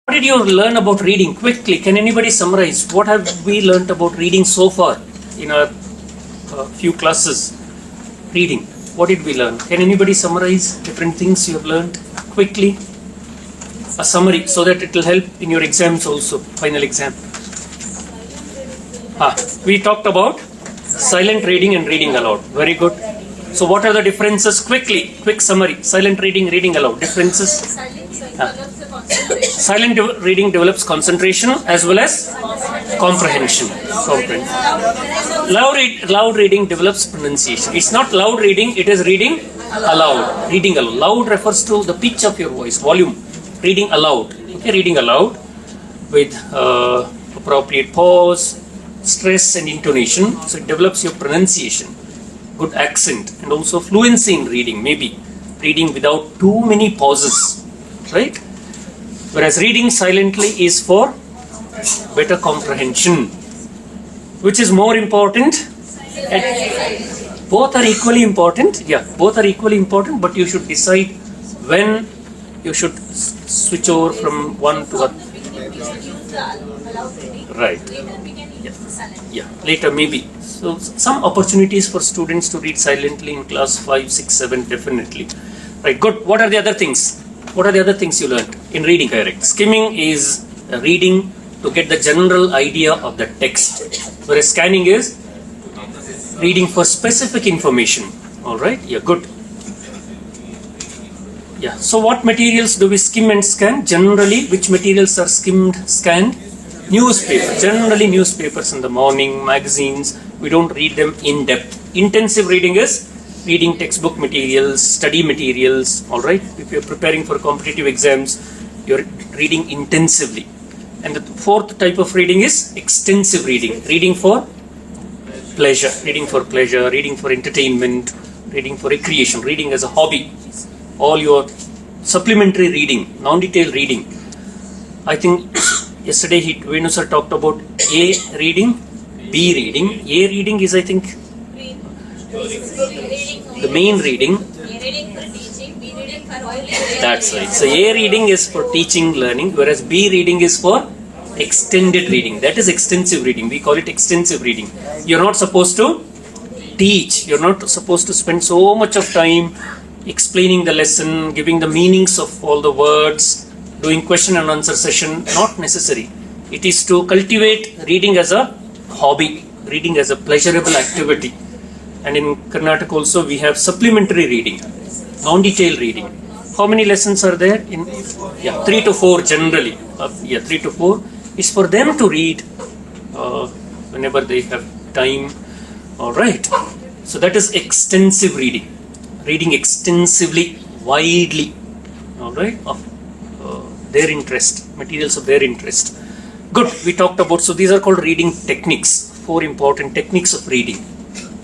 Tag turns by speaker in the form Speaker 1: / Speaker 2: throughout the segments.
Speaker 1: What did you learn about reading? Quickly, can anybody summarize? What have we learned about reading so far in our few classes? Reading. What did we learn? Can anybody summarize different things you have learned quickly? A summary so that it will help in your exams also, final exam. We talked about silent reading and reading aloud. Very good. So what are the differences? Quickly, quick summary. Silent reading, reading aloud. Differences? Silent reading develops concentration as well as comprehension. Loud reading develops pronunciation. It's not loud reading, it is reading aloud. Reading aloud. Loud refers to the pitch of your voice, volume. Reading aloud. Okay, reading aloud with appropriate pause, stress and intonation. So it develops your pronunciation, good accent, and also fluency in reading, maybe reading without too many pauses, right? Whereas reading silently is for better comprehension. Which is more important? Both are equally important. Yeah, both are equally important, but you should decide when you should switch over from one to other. Right. Yeah, later maybe. So some opportunities for students to read silently in class 5, 6, 7, definitely. Right, good. What are the other things? What are the other things you learned in reading? Correct. Skimming is reading to get the general idea of the text, whereas scanning is reading for specific information. All right. Yeah, good. Yeah. So what materials do we skim and scan? Generally, which materials are skimmed, scanned? Newspaper. Generally, newspapers in the morning, magazines. We don't read them in depth. Intensive reading is reading textbook materials, study materials, all right? If you're preparing for competitive exams, you're reading intensively. And the fourth type of reading is extensive reading. Reading for pleasure, reading for entertainment, reading for recreation, reading as a hobby. All your supplementary reading, non-detailed reading. I think yesterday Venu sir talked about A reading, B reading. A reading is, I think, the main reading. That's right. So A reading is for teaching, learning, whereas B reading is for extended reading. That is extensive reading. We call it extensive reading. You're not supposed to teach. You're not supposed to spend so much of time explaining the lesson, giving the meanings of all the words, doing question and answer session. Not necessary. It is to cultivate reading as a hobby, reading as a pleasurable activity. And in Karnataka also we have supplementary reading, non-detailed reading. How many lessons are there? 3 to 4 generally. 3 to 4 is for them to read whenever they have time. All right. So that is extensive reading. Reading extensively, widely. All right. Of their interest, materials of their interest. Good. We talked about, so these are called reading techniques. 4 important techniques of reading.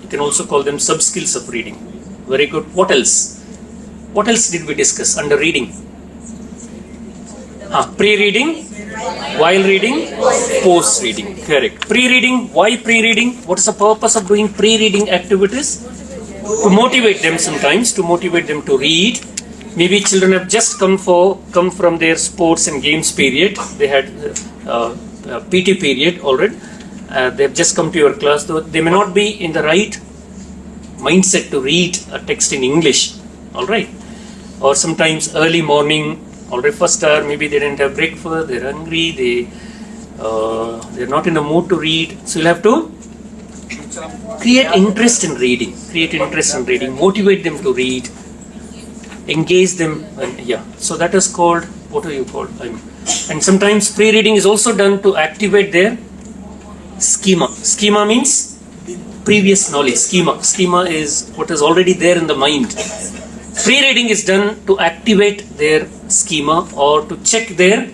Speaker 1: You can also call them sub-skills of reading. Very good. What else? What else did we discuss under reading? Pre-reading, while reading, post-reading. Correct. Pre-reading. Why pre-reading? What is the purpose of doing pre-reading activities? To motivate them sometimes, to motivate them to read. Maybe children have just come from their sports and games period. They had PT period already. They have just come to your class, though they may not be in the right mindset to read a text in English, all right? Or sometimes early morning, already first hour, maybe they didn't have breakfast, they're hungry, they're not in the mood to read. So you'll have to create interest in reading, motivate them to read, engage them, So that is called, what do you call? And sometimes pre-reading is also done to activate their schema. Schema means previous knowledge. Schema is what is already there in the mind. Pre-reading is done to activate their schema or to check their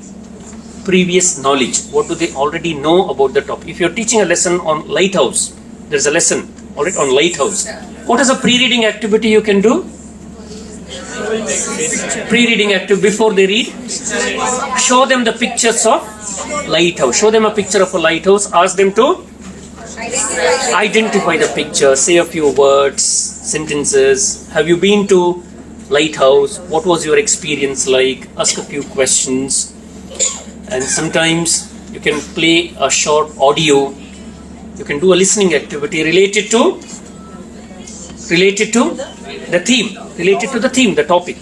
Speaker 1: previous knowledge. What do they already know about the topic? If you're teaching a lesson on lighthouse, there's a lesson already on lighthouse. What is a pre-reading activity you can do? Pre-reading activity before they read. Show them the pictures of lighthouse. Show them a picture of a lighthouse. Ask them to identify the picture. Say a few words, sentences. Have you been to lighthouse? What was your experience like? Ask a few questions. and sometimes you can play a short audio. You can do a listening activity related to the theme, the topic.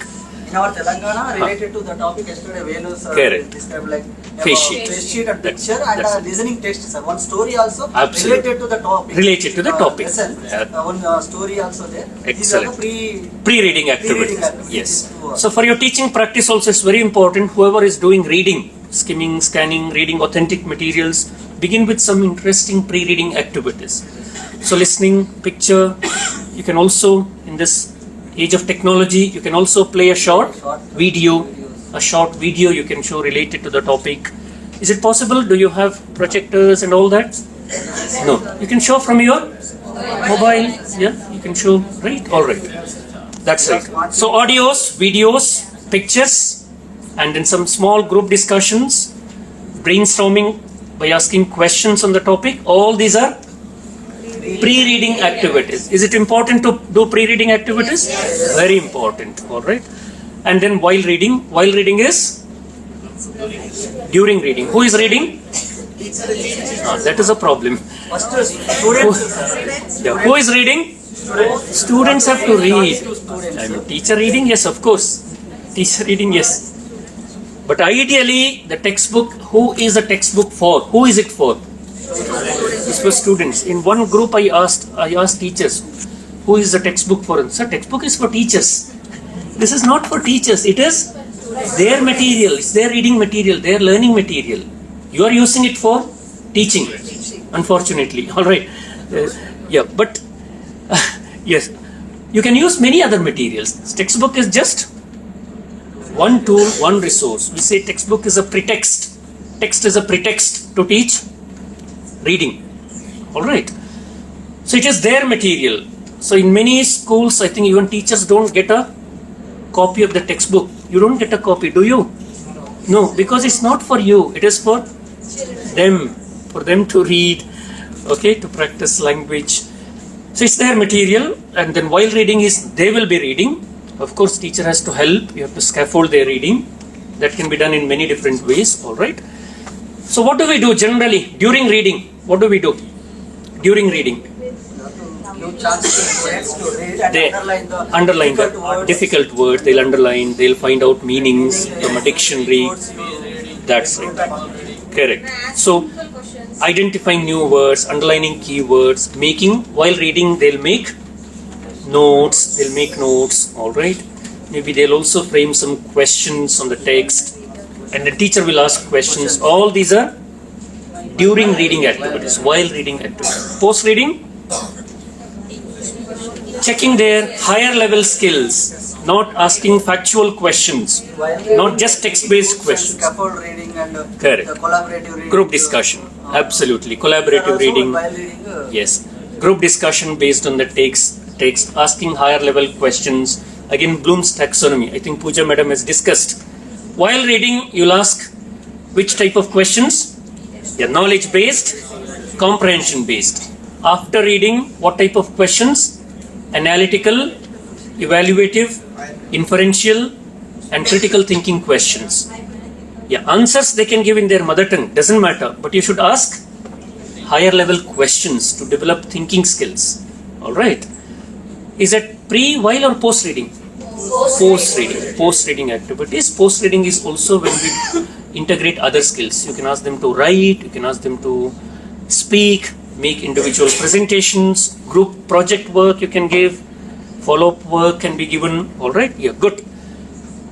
Speaker 2: In our Telangana, related to the topic yesterday, Venu sir
Speaker 1: Correct.
Speaker 2: described like
Speaker 1: Face sheet.
Speaker 2: face sheet and
Speaker 1: That's-
Speaker 2: picture and
Speaker 1: that's it.
Speaker 2: listening test, sir. One story also
Speaker 1: Absolutely.
Speaker 2: related to the topic.
Speaker 1: Related to the topic.
Speaker 2: Lesson.
Speaker 1: Yeah.
Speaker 2: One story also there.
Speaker 1: Excellent.
Speaker 2: These are the
Speaker 1: Pre-reading activities.
Speaker 2: Pre-reading activities.
Speaker 1: Yes. So for your teaching practice also it's very important. Whoever is doing reading, skimming, scanning, reading authentic materials, begin with some interesting pre-reading activities. So listening, picture. You can also, in this age of technology, you can also play a short video. A short video you can show related to the topic. Is it possible? Do you have projectors and all that? No. You can show from your mobile. Yeah, you can show. Right? All right. That's right. So audios, videos, pictures, and then some small group discussions, brainstorming by asking questions on the topic. All these are pre-reading activities. Is it important to do pre-reading activities? Very important. All right. And then while reading is during reading. Who is reading? That is a problem.
Speaker 2: First students.
Speaker 1: Yeah. Who is reading? Students have to read. I mean, teacher reading, yes, of course. Teacher reading, yes. But ideally, the textbook, who is the textbook for? Who is it for? It's for students. In one group, I asked teachers, who is the textbook for? Sir, textbook is for teachers. This is not for teachers. It is their material. It's their reading material, their learning material. You are using it for teaching, unfortunately. All right. Yeah, but yes, you can use many other materials. Textbook is just one tool, one resource. We say textbook is a pretext. Text is a pretext to teach reading. All right. So it is their material. So in many schools, I think even teachers don't get a copy of the textbook. You don't get a copy, do you? No, because it's not for you. It is for them to read, okay, to practice language. So it's their material, and then while reading they will be reading. Of course, teacher has to help. You have to scaffold their reading. That can be done in many different ways. All right. So what do we do generally during reading? What do we do during reading?
Speaker 2: Give chance to students to read and
Speaker 1: They
Speaker 2: underline the
Speaker 1: difficult words. They'll underline. They'll find out meanings from a dictionary. That's right. Correct. So identifying new words, underlining keywords, while reading they'll make notes. All right. Maybe they'll also frame some questions on the text, and the teacher will ask questions. All these are during reading activities, while reading activities. Post reading, checking their higher level skills, not asking factual questions, not just text-based questions.
Speaker 2: Scaffold reading and
Speaker 1: Correct.
Speaker 2: the collaborative reading.
Speaker 1: Group discussion, absolutely. Collaborative reading,
Speaker 2: While reading,
Speaker 1: yes. Group discussion based on the text, asking higher level questions. Again, Bloom's taxonomy, I think Pooja madam has discussed. While reading, you'll ask which type of questions? Yeah, knowledge based, comprehension based. After reading, what type of questions? Analytical, evaluative, inferential, and critical thinking questions. Yeah, answers they can give in their mother tongue, doesn't matter, but you should ask higher level questions to develop thinking skills. All right. Is it pre, while, or post reading? Post reading. Post reading activities. Post reading is also when we integrate other skills. You can ask them to write, you can ask them to speak, make individual presentations, group project work you can give, follow-up work can be given. All right. Yeah, good.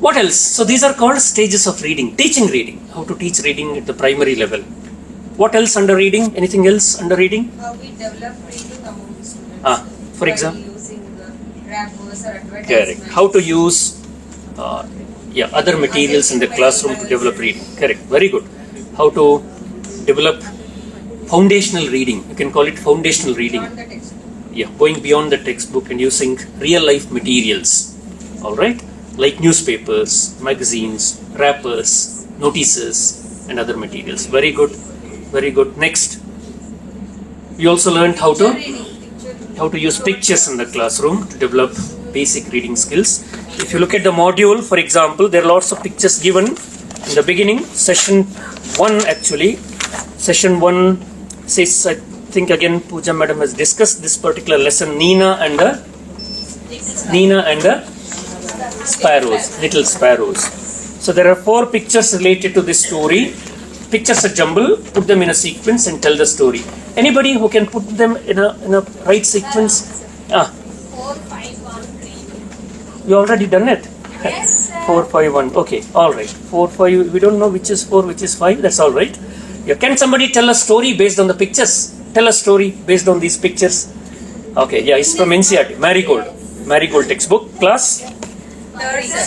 Speaker 1: What else? So these are called stages of reading. Teaching reading. How to teach reading at the primary level. What else under reading? Anything else under reading?
Speaker 3: How we develop reading among the students.
Speaker 1: For example?
Speaker 3: Using the rappers or advertisements.
Speaker 1: Correct. How to use other materials in the classroom to develop reading. Correct. Very good. How to develop foundational reading. You can call it foundational reading.
Speaker 3: Beyond the textbook.
Speaker 1: Yeah, going beyond the textbook and using real life materials. All right. Like newspapers, magazines, wrappers, notices, and other materials. Very good. Very good. Next. We also learned how to use pictures in the classroom to develop basic reading skills. If you look at the module, for example, there are lots of pictures given. In the beginning, session 1 actually, session 1 says, I think again Pooja madam has discussed this particular lesson, Nina and the sparrows, little sparrows. So there are 4 pictures related to this story. Pictures are jumble, put them in a sequence and tell the story. Anybody who can put them in a right sequence?
Speaker 3: 4, 5, 1, 3.
Speaker 1: You already done it?
Speaker 3: Yes, sir.
Speaker 1: 4, 5, 1. Okay, all right. 4, 5. We don't know which is 4, which is 5. That's all right. Yeah. Can somebody tell a story based on the pictures? Tell a story based on these pictures. Okay. Yeah, it's from NCERT. Marigold textbook. Class?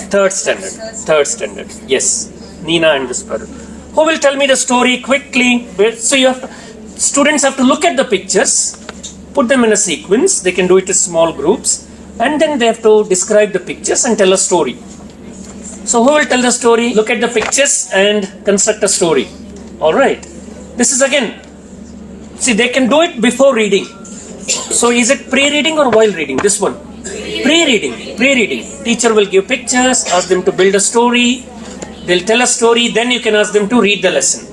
Speaker 1: Third standard. Yes. Nina and the sparrow. Who will tell me the story quickly? So students have to look at the pictures, put them in a sequence. They can do it in small groups. And then they have to describe the pictures and tell a story. So who will tell the story? Look at the pictures and construct a story. Alright. This is again, see, they can do it before reading. So is it pre-reading or while reading? This one. Pre-reading. Teacher will give pictures, ask them to build a story. They'll tell a story, then you can ask them to read the lesson.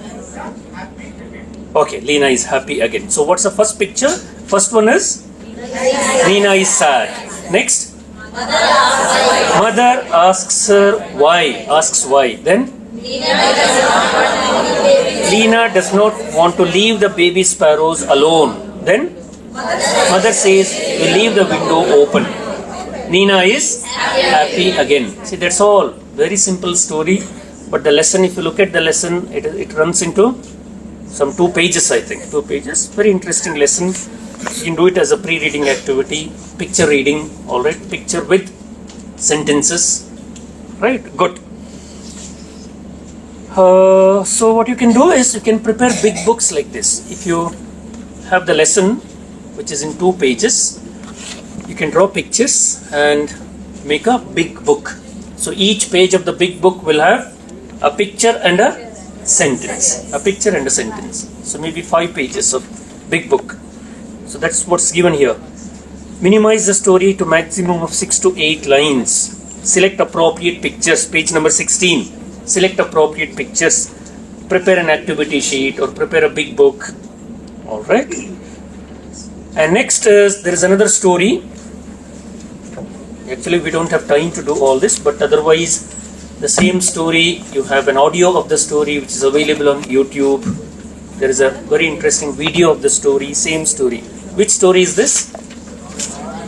Speaker 1: Okay, Lena is happy again. So what's the first picture? First one is Nina is sad. Next, mother asks her why. Then Lena does not want to leave the baby sparrows alone. Then mother says we leave the window open. Nina is happy again. See, that's all. Very simple story. But the lesson, if you look at the lesson, it runs into some 2 pages, I think. 2 pages. Very interesting lesson. You can do it as a pre-reading activity, picture reading, alright, picture with sentences, right, good. So what you can do is, you can prepare big books like this. If you have the lesson, which is in 2 pages, you can draw pictures and make a big book. So each page of the big book will have a picture and a sentence. So maybe 5 pages of big book. So that's what's given here. Minimize the story to maximum of 6 to 8 lines. Select appropriate pictures. Page number 16. Select appropriate pictures. Prepare an activity sheet or prepare a big book. Alright. And next is, there is another story. Actually, we don't have time to do all this, but otherwise, the same story, you have an audio of the story which is available on YouTube. There is a very interesting video of the story, same story. Which story is this?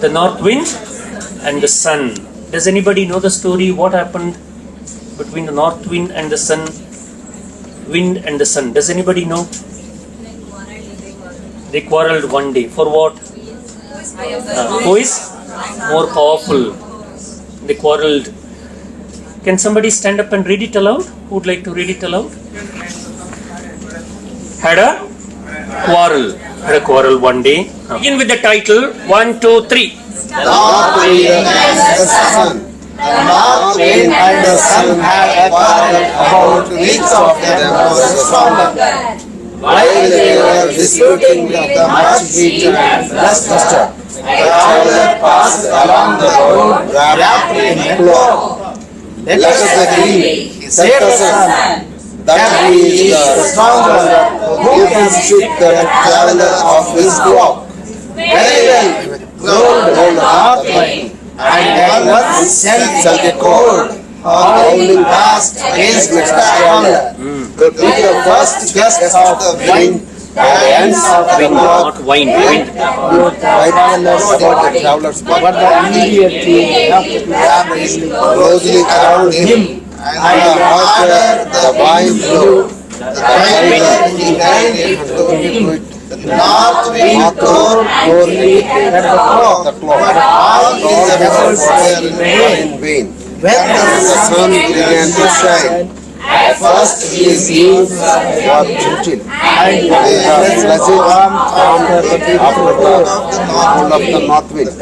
Speaker 1: The North Wind and the Sun. Does anybody know the story? What happened between the North Wind and the Sun? Wind and the Sun. Does anybody know? They quarreled one day. For what? Who is more powerful? They quarreled. Can somebody stand up and read it aloud? Who would like to read it aloud? Had a quarrel one day. Begin with the title. 1, 2, 3.
Speaker 4: North Wind and the Sun. The North Wind and the Sun had a quarrel about which of them was stronger. While they were disputing with the much heat and bluster, a traveler passed along the road wrapped in a cloak. Let us agree, said the Sun, that he is the stronger who can strip the traveler of his cloak. Very well, rolled the North Wind, and once shall the cold howling past against the traveler. Could be the first gust of the wind at the ends of the north.
Speaker 1: Not wind.
Speaker 4: Travelers, but immediately closely around him, and the harder the wind blew, the tighter he held it to him. The north wind tore at the clock, but all his efforts were in vain. When the sun began to shine, at first his leaves were gentle, and the after the cold of the north wind. The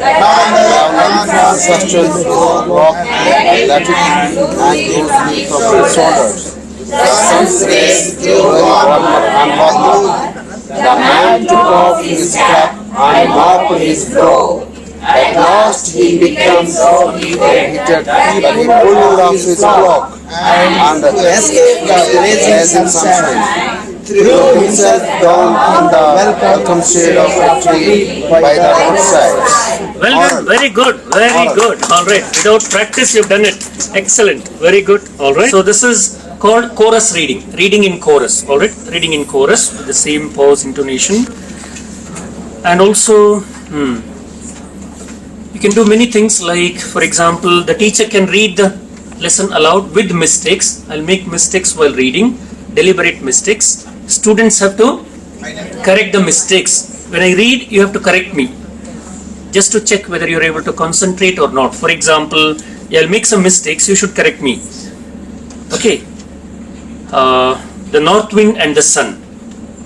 Speaker 4: substance rock let it and rose from his shoulders. The sun's rays grew warmer and warmer. The man took off his cap and mopped his brow. At last he became so heated that he pulled off his cloak and to escape the blazing sunshine, threw himself down in the welcome shade of a tree by the roadside.
Speaker 1: Well done. Very good. Very good. All right. Without practice, you've done it. Excellent. Very good. All right. So this is called chorus reading. Reading in chorus. All right. Reading in chorus with the same pause intonation. And also, you can do many things like, for example, the teacher can read the lesson aloud with mistakes. I'll make mistakes while reading. Deliberate mistakes. Students have to correct the mistakes. When I read, you have to correct me, just to check whether you're able to concentrate or not. For example, I'll make some mistakes, you should correct me. Okay. The north wind and the sun.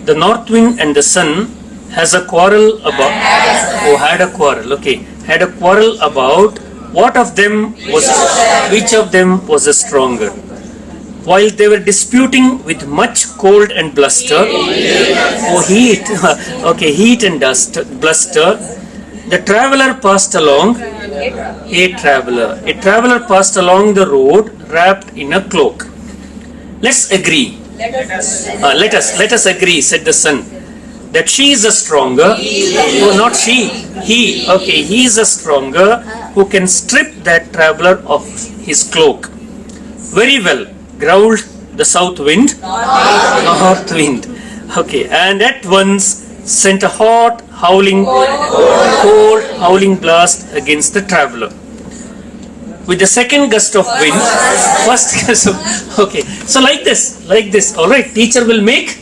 Speaker 1: The north wind and the sun has a quarrel about. Had a quarrel. Okay. Had a quarrel about which of them was the stronger. While they were disputing with much cold and bluster, heat, okay, heat and bluster, the traveler passed along, a traveler passed along the road wrapped in a cloak. Let's agree. Let us agree, said the sun, that she is the stronger. Oh, not she. He. Okay, he is the stronger who can strip that traveler of his cloak. Very well, growled the south wind. North wind. Okay, and at once sent a hot, cold, howling blast against the traveler. With the second gust of wind, first gust of, okay, so like this, all right, teacher will make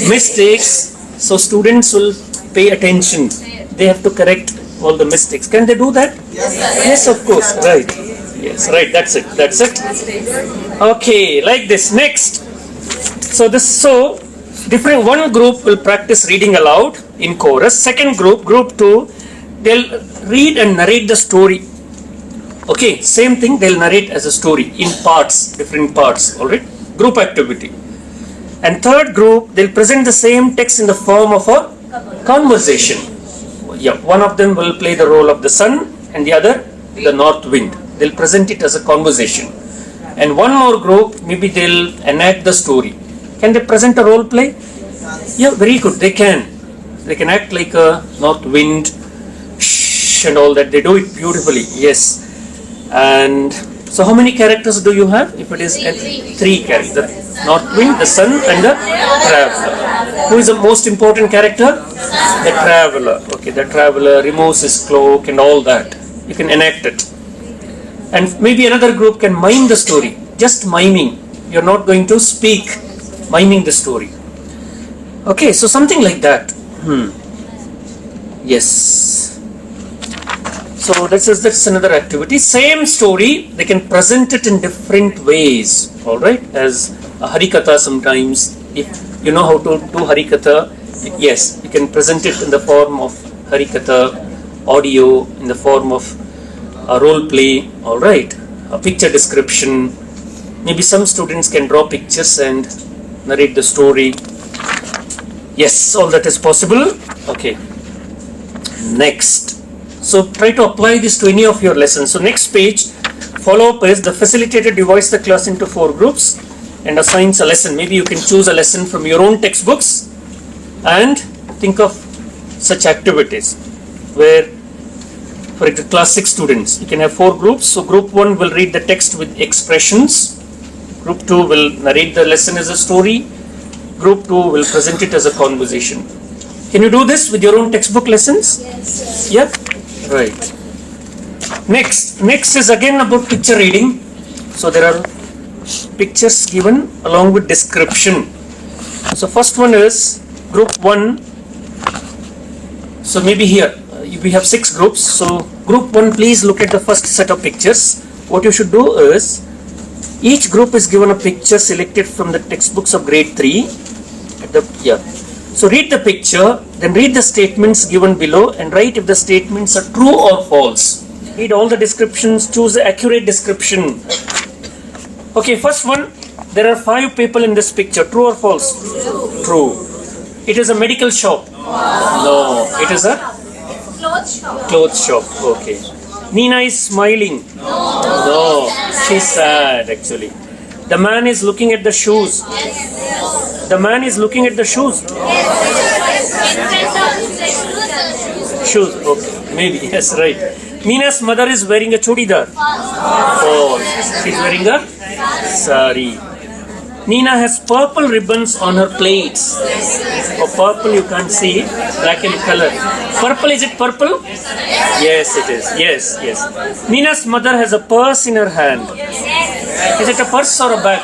Speaker 1: mistakes, so students will pay attention. They have to correct all the mistakes. Can they do that? Yes, of course, right. Yes, right, that's it. Okay, like this. Next. So different, one group will practice reading aloud in chorus. Second group 2, they'll read and narrate the story. Okay, same thing, they'll narrate as a story in parts, different parts, alright? Group activity. And third group, they'll present the same text in the form of a conversation. Yeah, one of them will play the role of the sun and the other the north wind. They'll present it as a conversation. And one more group, maybe they'll enact the story. Can they present a role play? Yeah, very good, they can. They can act like a north wind, shh, and all that. They do it beautifully, yes. And so how many characters do you have? If it is three characters, the north wind, the sun, and the traveler. Who is the most important character? The traveler. Okay, the traveler removes his cloak and all that. You can enact it. And maybe another group can mime the story, just miming. You're not going to speak, miming the story. Okay, so something like that. Yes. So that's another activity. Same story, they can present it in different ways. All right, as a harikatha sometimes. If you know how to do harikatha, yes, you can present it in the form of harikatha, audio, in the form of a role play. All right, a picture description. Maybe some students can draw pictures and narrate the story. Yes, all that is possible. Okay. Next. So try to apply this to any of your lessons. So next page, follow-up is the facilitator divides the class into 4 groups and assigns a lesson. Maybe you can choose a lesson from your own textbooks and think of such activities where, for example, class 6 students, you can have 4 groups. So group 1 will read the text with expressions. Group 2 will narrate the lesson as a story. Group 2 will present it as a conversation. Can you do this with your own textbook lessons?
Speaker 3: Yes.
Speaker 1: Yep. Right. Next is again about picture reading. So there are pictures given along with description. So first one is group 1. So maybe here we have 6 groups. So group 1, please look at the first set of pictures. What you should do is each group is given a picture selected from the textbooks of grade 3. So read the picture, then read the statements given below and write if the statements are true or false. Read all the descriptions, choose the accurate description. Okay, first one, there are 5 people in this picture. True or false? True. It is a medical shop. No, it is a clothes shop. Okay. Nina is smiling. No, she's sad actually. The man is looking at the shoes. The man is looking at the shoes. Shoes, okay, maybe, yes, right. Nina's mother is wearing a chudidar. Oh, she's wearing a sari. Nina has purple ribbons on her plates. Oh, purple you can't see, black in color. Purple, is it purple? Yes, it is. Yes, yes. Nina's mother has a purse in her hand. Is it a purse or a bag?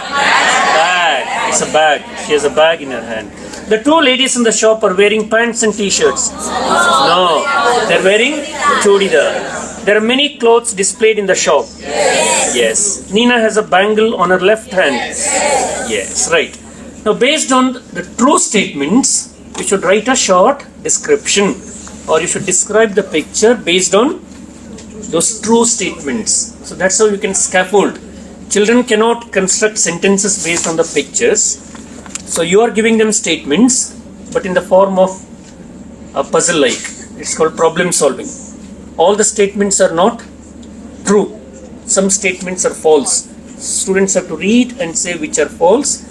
Speaker 1: Bag. It's a bag. She has a bag in her hand. The two ladies in the shop are wearing pants and t-shirts. No, they're wearing chudidar. There are many clothes displayed in the shop. Yes. Nina has a bangle on her left hand. Yes, right. Now, based on the true statements, you should write a short description, or you should describe the picture based on those true statements. So that's how you can scaffold. Children cannot construct sentences based on the pictures. So you are giving them statements, but in the form of a puzzle-like. It's called problem solving. All the statements are not true. Some statements are false. Students have to read and say which are false,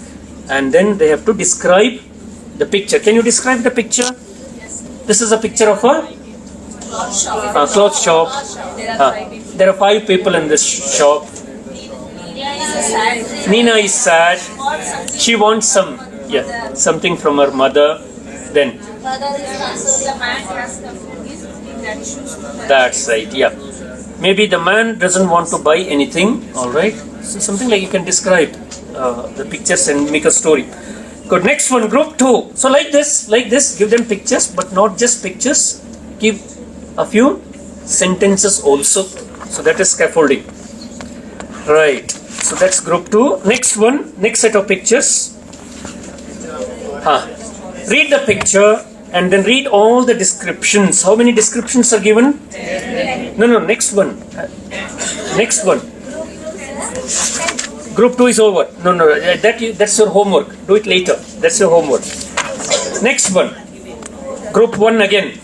Speaker 1: and then they have to describe the picture. Can you describe the picture? This is a picture of a cloth shop. There are 5 people in this shop. Nina is sad. She wants something from her mother. Then that's right. Yeah. Maybe the man doesn't want to buy anything. All right. So something like you can describe the pictures and make a story. Good. Next one, group 2. So like this, give them pictures, but not just pictures. Give a few sentences also. So that is scaffolding. Right. So that's group 2. Next one, next set of pictures. Read the picture and then read all the descriptions. How many descriptions are given? No, next one. Next one. Group 2 is over. No, that's your homework. Do it later. That's your homework. Next one. Group 1 again.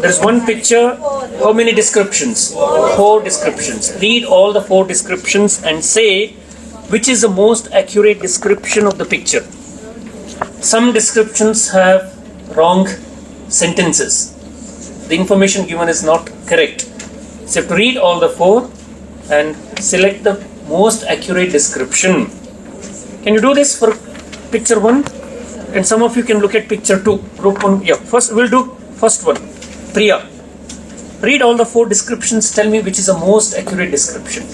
Speaker 1: There's one picture. How many descriptions? 4 descriptions. Read all the 4 descriptions and say which is the most accurate description of the picture. Some descriptions have wrong sentences. The information given is not correct. So you have to read all the 4 and select the most accurate description. Can you do this for picture 1? And some of you can look at picture 2. Group 1. Yeah, first we'll do first one. Priya. Read all the 4 descriptions. Tell me which is the most accurate description.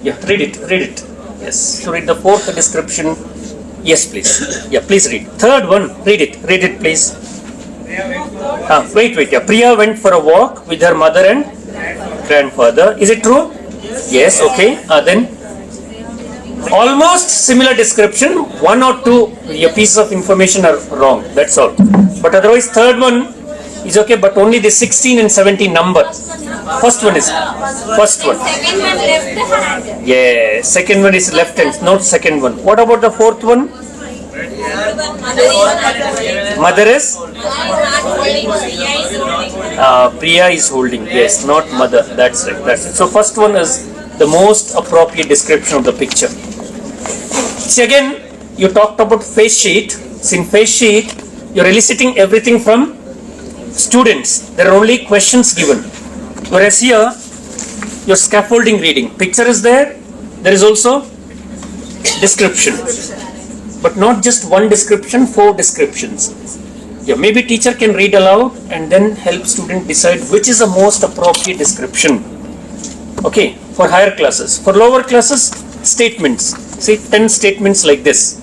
Speaker 1: Yeah, read it. Yes. So read the 4th description. Yes, please. Yeah, please read. 3rd one. Read it, please. Wait. Yeah. Priya went for a walk with her mother and grandfather. Is it true? Yes. Okay. Then almost similar description. 1 or 2 pieces of information are wrong. That's all. But otherwise, 3rd one is okay. But only the 16 and 17 number. First one.
Speaker 3: Second one left hand.
Speaker 1: Yeah. Second one is left hand, not second one. What about the 4th one? Mother is? Priya is holding. Yes, not mother. That's right. So first one is the most appropriate description of the picture. See, again, you talked about face sheet. So in face sheet, you're eliciting everything from students. There are only questions given. Whereas here, your scaffolding reading. Picture is there. There is also description. But not just one description, 4 descriptions. Yeah, maybe teacher can read aloud and then help student decide which is the most appropriate description. Okay, for higher classes. For lower classes, statements. See, 10 statements like this.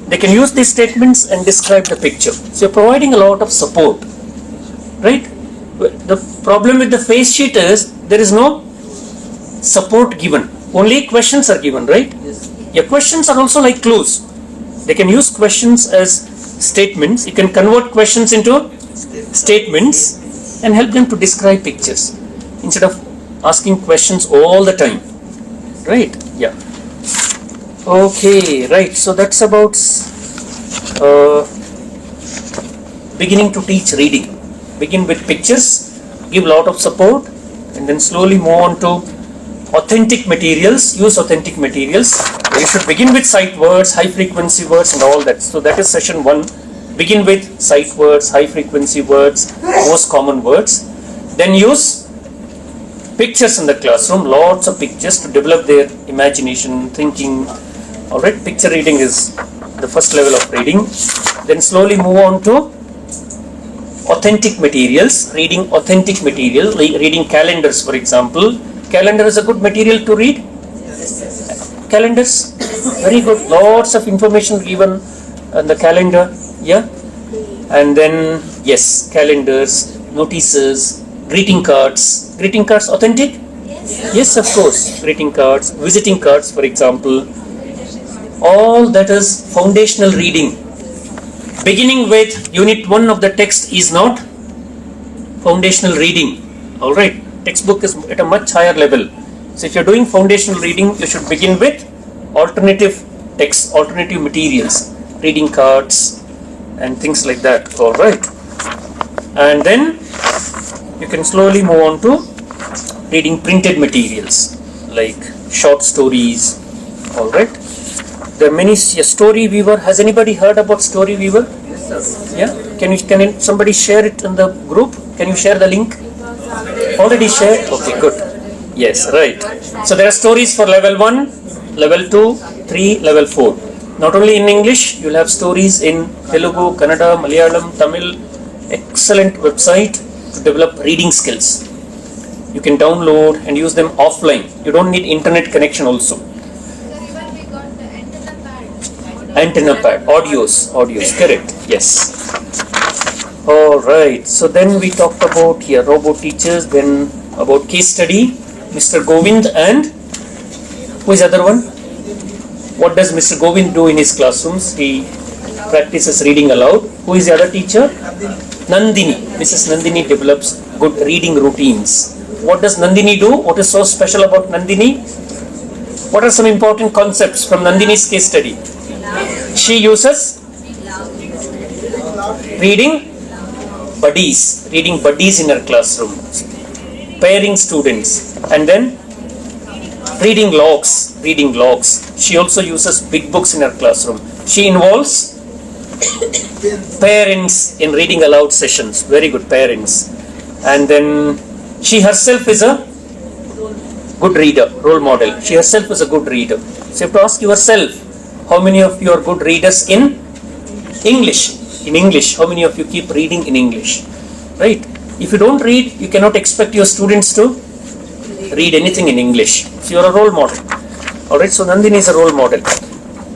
Speaker 1: They can use these statements and describe the picture. So you're providing a lot of support. Right? The problem with the face sheet is there is no support given. Only questions are given, right?
Speaker 2: Yes.
Speaker 1: Your questions are also like clues. They can use questions as statements. You can convert questions into statements and help them to describe pictures instead of asking questions all the time. Right? Yeah. Okay, right. So that's about beginning to teach reading. Begin with pictures, give a lot of support, and then slowly move on to authentic materials. Use authentic materials. You should begin with sight words, high frequency words and all that. So that is session 1. Begin with sight words, high frequency words, most common words. Then use pictures in the classroom, lots of pictures to develop their imagination, thinking. Alright, picture reading is the first level of reading. Then slowly move on to authentic materials, reading authentic material, reading calendars for example. Calendar is a good material to read. Calendars, very good, lots of information given on the calendar, yeah. And then, yes, calendars, notices, greeting cards. Greeting cards authentic? Yes, of course. Greeting cards, visiting cards for example. All that is foundational reading. Beginning with unit 1 of the text is not foundational reading. Alright, textbook is at a much higher level. So if you're doing foundational reading, you should begin with alternative text, alternative materials, reading cards and things like that. Alright. And then you can slowly move on to reading printed materials like short stories. Alright. There are many. Story Weaver. Has anybody heard about Story Weaver?
Speaker 2: Yes, sir.
Speaker 1: Yeah. Can somebody share it in the group? Can you share the link? Already shared? Okay, good. Yes, right. So there are stories for level 1, level 2, 3, level 4. Not only in English, you'll have stories in Telugu, Kannada, Malayalam, Tamil. Excellent website to develop reading skills. You can download and use them offline. You don't need internet connection also.
Speaker 3: Even we got the
Speaker 1: Antenna pad, audios, correct, yes. Alright, so then we talked about here robot teachers, then about case study, Mr. Govind and who is the other one? What does Mr. Govind do in his classrooms? He practices reading aloud. Who is the other teacher? Nandini. Mrs. Nandini develops good reading routines. What does Nandini do? What is so special about Nandini? What are some important concepts from Nandini's case study? She uses reading buddies in her classroom, pairing students, and then reading logs. She also uses big books in her classroom. She involves parents in reading aloud sessions, very good parents. And then she herself is a good reader, role model. She herself is a good reader. So you have to ask yourself, how many of you are good readers in English? In English, how many of you keep reading in English? Right? If you don't read, you cannot expect your students to read anything in English. So you are a role model. Alright, so Nandini is a role model.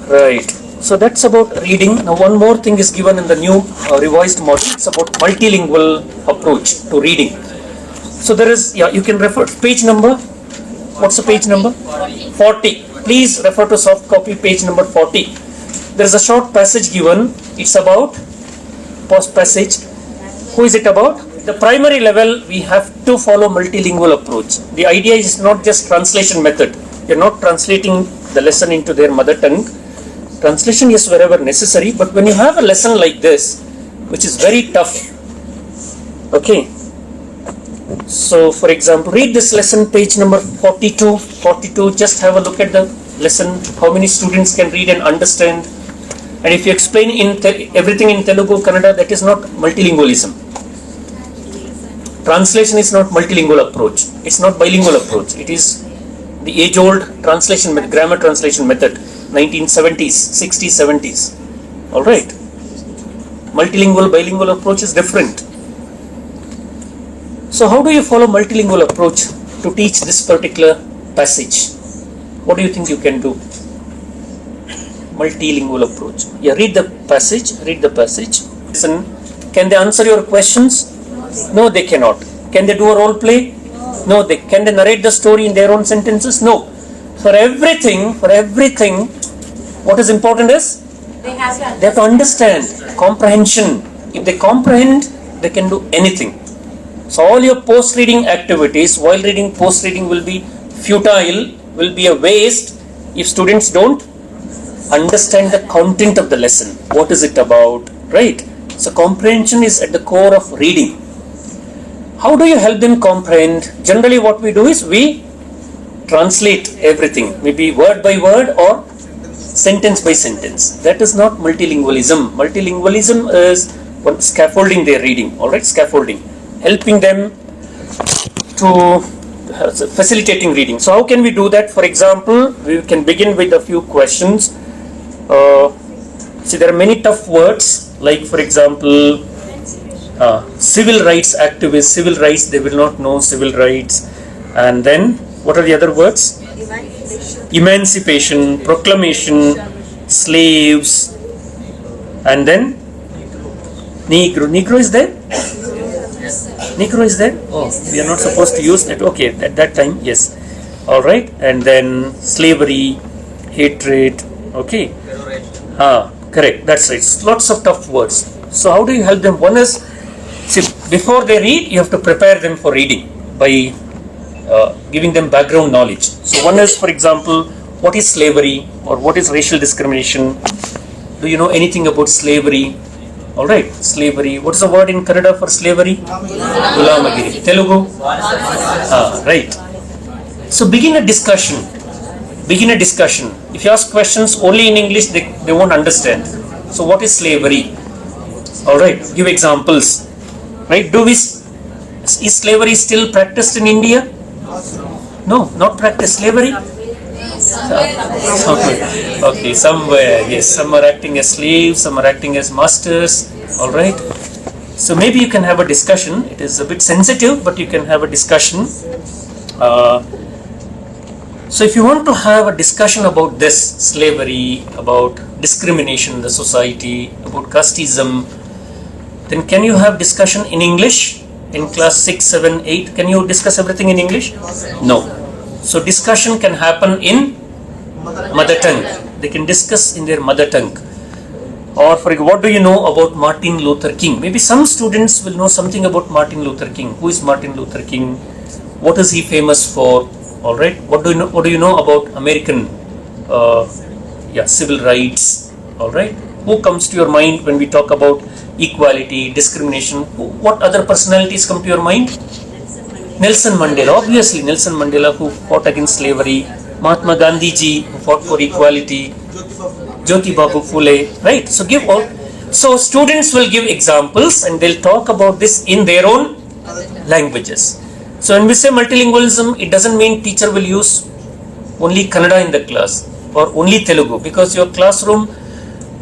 Speaker 1: Right. So that's about reading. Now one more thing is given in the new revised model. It's about multilingual approach to reading. So there is, you can refer to page number. What's the page number? 40. Please refer to soft copy page number 40. There is a short passage given. It's about post passage. Who is it about? The primary level, we have to follow multilingual approach. The idea is not just translation method. You're not translating the lesson into their mother tongue. Translation is wherever necessary, but when you have a lesson like this, which is very tough, okay. So, for example, read this lesson, page number 42. Just have a look at the lesson. How many students can read and understand? And if you explain everything in Telugu, Kannada, that is not multilingualism. Translation is not multilingual approach. It's not bilingual approach. It is the age-old translation method, grammar translation method, 1970s, 60s, 70s. All right. Multilingual, bilingual approach is different. So how do you follow multilingual approach to teach this particular passage? What do you think you can do? Multilingual approach. Yeah, read the passage. Listen. Can they answer your questions? No, they cannot. Can they do a role play? No. Can they narrate the story in their own sentences? No. For everything, what is important is
Speaker 3: They have
Speaker 1: they have to understand, comprehension. If they comprehend, they can do anything. So all your post-reading activities, while reading, post-reading will be futile, will be a waste if students don't understand the content of the lesson. What is it about, right? So comprehension is at the core of reading. How do you help them comprehend? Generally what we do is we translate everything, maybe word by word or sentence by sentence. That is not multilingualism. Multilingualism is what scaffolding their reading, all right, scaffolding, helping them to facilitating reading. So how can we do that? For example, we can begin with a few questions. See, there are many tough words, like for example, civil rights activists, civil rights, they will not know civil rights. And then, what are the other words? Emancipation, proclamation, slaves, and then Negro. Negro is there? Negro is there? Oh, we are not supposed to use that. Okay, at that time, yes. All right, and then slavery, hatred. Okay. Correct. That's right. Lots of tough words. So how do you help them? One is, see, before they read, you have to prepare them for reading by giving them background knowledge. So one is, for example, what is slavery or what is racial discrimination? Do you know anything about slavery? All right, slavery. What is the word in Kannada for slavery? Gulamagiri. Telugu? Right. So begin a discussion. If you ask questions only in English, they won't understand. So what is slavery? All right, give examples. Right? Is slavery still practiced in India? No, not practiced. Slavery? Okay, somewhere, yes. Some are acting as slaves, some are acting as masters. All right. So maybe you can have a discussion. It is a bit sensitive, but you can have a discussion. So if you want to have a discussion about this, slavery, about discrimination in the society, about casteism, then can you have discussion in English in class 6, 7, 8? Can you discuss everything in English? No. So discussion can happen in mother tongue. They can discuss in their mother tongue. Or for what do you know about Martin Luther King? Maybe some students will know something about Martin Luther King. Who is Martin Luther King? What is he famous for? All right. What do you know about American civil rights? All right. Who comes to your mind when we talk about equality, discrimination? What other personalities come to your mind? Nelson Mandela. Obviously, Nelson Mandela, who fought against slavery. Mahatma Gandhi ji, who fought for equality. Jyoti Babu Phule. Right. So give all. So students will give examples and they'll talk about this in their own languages. So when we say multilingualism, it doesn't mean teacher will use only Kannada in the class or only Telugu, because your classroom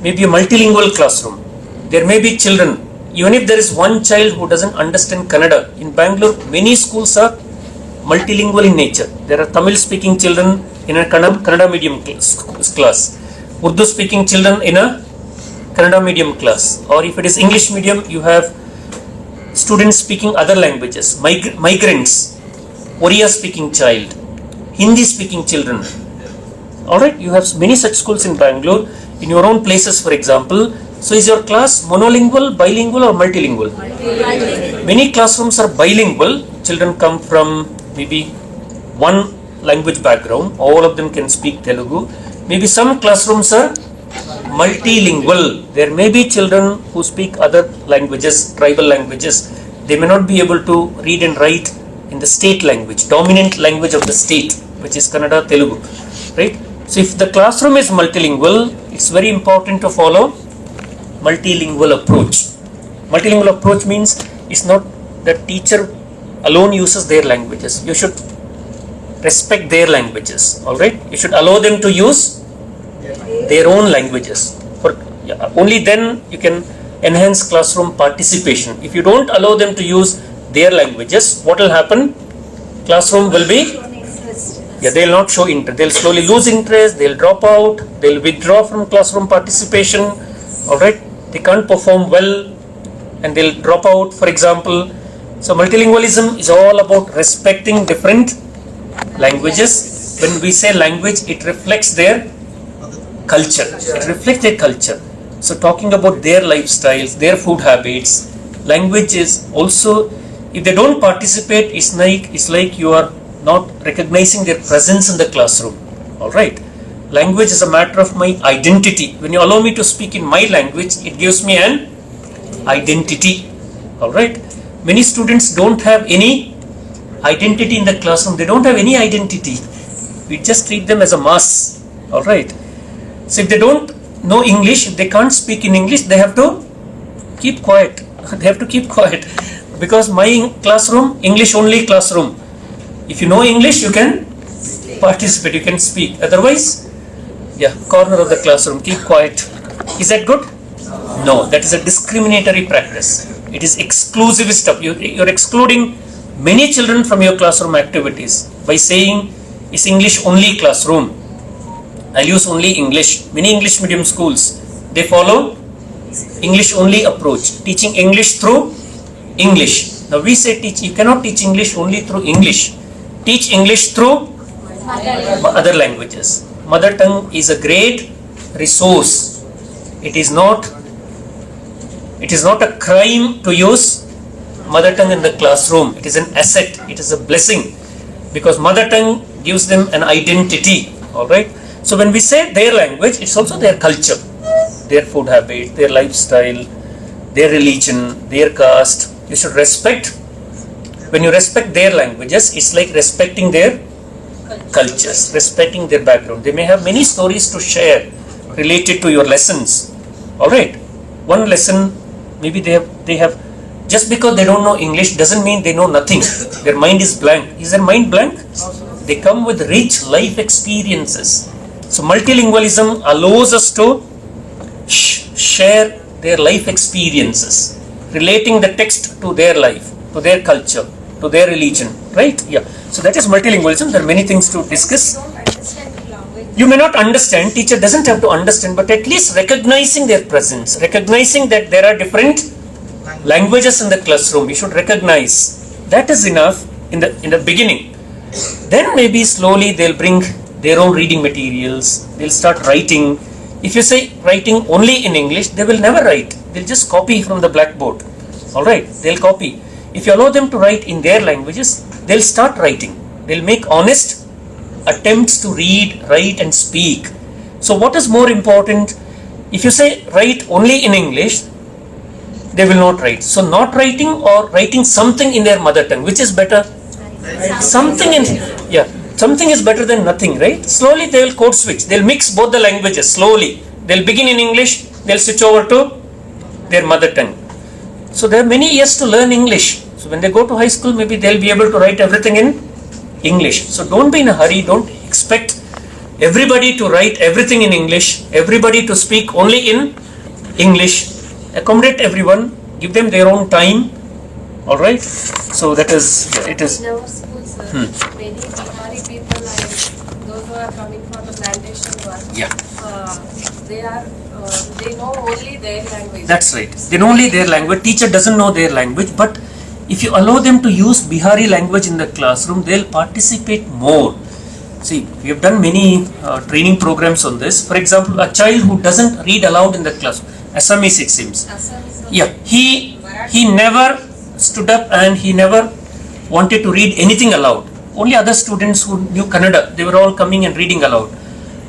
Speaker 1: may be a multilingual classroom. There may be children, even if there is one child who doesn't understand Kannada. In Bangalore, many schools are multilingual in nature. There are Tamil speaking children in a Kannada medium class, Urdu speaking children in a Kannada medium class, or if it is English medium, you have students speaking other languages, migrants, Oriya speaking child, Hindi speaking children. Alright, you have many such schools in Bangalore, in your own places for example. So is your class monolingual, bilingual or multilingual? Many classrooms are bilingual. Children come from maybe one language background, all of them can speak Telugu. Maybe some classrooms are multilingual. There may be children who speak other languages, tribal languages. They may not be able to read and write in the state language, dominant language of the state, which is Kannada, Telugu, right? So if the classroom is multilingual, it's very important to follow multilingual approach. Multilingual approach means it's not that teacher alone uses their languages. You should respect their languages, all right? You should allow them to use their own languages. Only then you can enhance classroom participation. If you don't allow them to use their languages, what will happen? Classroom will be, they'll not show interest. They'll slowly lose interest, they'll drop out, they'll withdraw from classroom participation, all right? They can't perform well and they'll drop out, for example. So multilingualism is all about respecting different languages. When we say language, it reflects their culture. It reflects their culture. So talking about their lifestyles, their food habits, language is also, if they don't participate, it's like you are not recognizing their presence in the classroom. All right. Language is a matter of my identity. When you allow me to speak in my language, it gives me an identity. All right. Many students don't have any identity in the classroom. They don't have any identity. We just treat them as a mass. All right. So if they don't know English, if they can't speak in English, they have to keep quiet. They have to keep quiet. Because my classroom, English only classroom. If you know English, you can participate, you can speak. Otherwise, yeah, corner of the classroom, keep quiet. Is that good? No, that is a discriminatory practice. It is exclusivist stuff. You're excluding many children from your classroom activities by saying it's English only classroom. I'll use only English. Many English medium schools, they follow English only approach, teaching English through English. Now we say you cannot teach English only through English. Teach English through other languages. Mother tongue is a great resource. It is not a crime to use mother tongue in the classroom. It is an asset. It is a blessing, because mother tongue gives them an identity. All right. So when we say their language, it's also their culture, their food habits, their lifestyle, their religion, their caste. You should respect. When you respect their languages, it's like respecting their cultures, respecting their background. They may have many stories to share related to your lessons. All right. One lesson, maybe they have just because they don't know English doesn't mean they know nothing. Their mind is blank. Is their mind blank? They come with rich life experiences. So multilingualism allows us to share their life experiences, relating the text to their life, to their culture, to their religion, right? Yeah. So that is multilingualism. There are many things to discuss. You may not understand, teacher doesn't have to understand, but at least recognizing their presence, recognizing that there are different languages in the classroom, you should recognize. That is enough in the beginning. Then maybe slowly they'll bring their own reading materials, they'll start writing. If you say writing only in English, they will never write. They'll just copy from the blackboard. Alright, they'll copy. If you allow them to write in their languages, they'll start writing. They'll make honest attempts to read, write and speak. So what is more important? If you say write only in English, they will not write. So not writing or writing something in their mother tongue, which is better? Something is better than nothing, right? Slowly they will code switch. They'll mix both the languages slowly. They'll begin in English, they'll switch over to their mother tongue. So there are many years to learn English. So when they go to high school, maybe they'll be able to write everything in English. So don't be in a hurry. Don't expect everybody to write everything in English, everybody to speak only in English. Accommodate everyone, give them their own time. All right. So that is it is.
Speaker 3: In our school, sir, many Bihari people and those who are coming for the plantation work,
Speaker 1: Yeah.
Speaker 3: They know only their language.
Speaker 1: That's right. They know only their language. Teacher doesn't know their language, but if you allow them to use Bihari language in the classroom, they'll participate more. See, we have done many training programs on this. For example, a child who doesn't read aloud in the class, Assamese it seems. Yeah, he never stood up and he never wanted to read anything aloud. Only other students who knew Kannada, they were all coming and reading aloud.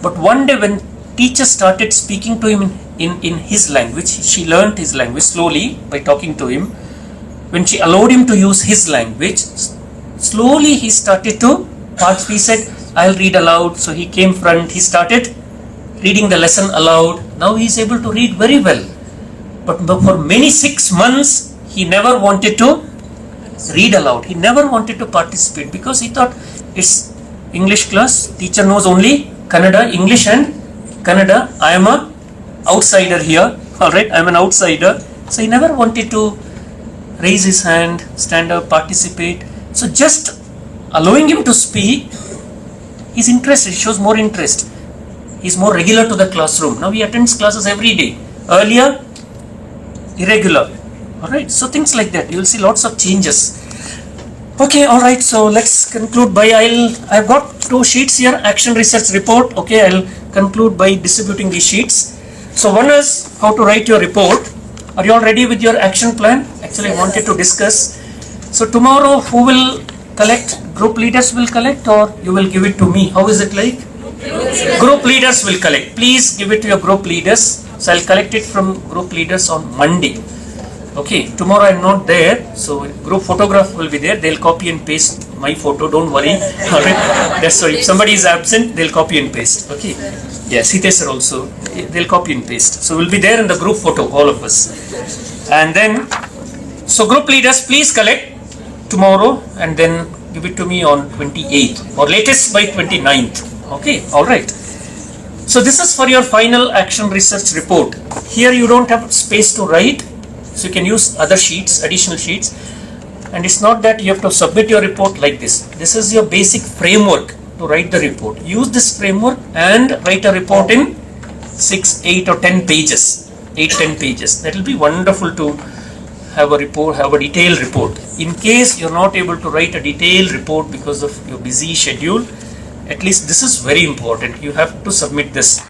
Speaker 1: But one day when teacher started speaking to him in his language, she learned his language slowly by talking to him. When she allowed him to use his language, slowly he started to participate. He said, I'll read aloud. So he came front, he started reading the lesson aloud. Now he is able to read very well. But for many 6 months, he never wanted to read aloud. He never wanted to participate because he thought it's English class. Teacher knows only Kannada, English and Kannada. I am a outsider here. Alright, I am an outsider. So he never wanted to raise his hand, stand up, participate. So just allowing him to speak, he's interested, he shows more interest. He's more regular to the classroom. Now he attends classes every day. Earlier, irregular. Alright, so things like that. You will see lots of changes. Okay, alright, so let's conclude by I've got 2 sheets here, action research report. Okay, I'll conclude by distributing these sheets. So one is how to write your report. Are you all ready with your action plan? Actually, I wanted to discuss. So tomorrow, who will collect? Group leaders will collect, or you will give it to me? How is it like? Group leaders will collect. Please give it to your group leaders. So I'll collect it from group leaders on Monday. Okay, tomorrow I'm not there, so group photograph will be there. They'll copy and paste my photo. Don't worry. Alright, that's why if somebody is absent, they'll copy and paste. Okay. Yes, Hitesh sir also. They'll copy and paste. So we'll be there in the group photo, all of us. And then, so group leaders, please collect tomorrow and then give it to me on 28th or latest by 29th. Okay, all right. So this is for your final action research report. Here you don't have space to write, so you can use other sheets, additional sheets. And it's not that you have to submit your report like this. This is your basic framework to write the report. Use this framework and write a report in 6, 8 or 10 pages. 8-10 pages. That will be wonderful to have a report, have a detailed report. In case you're not able to write a detailed report because of your busy schedule, at least this is very important. You have to submit this.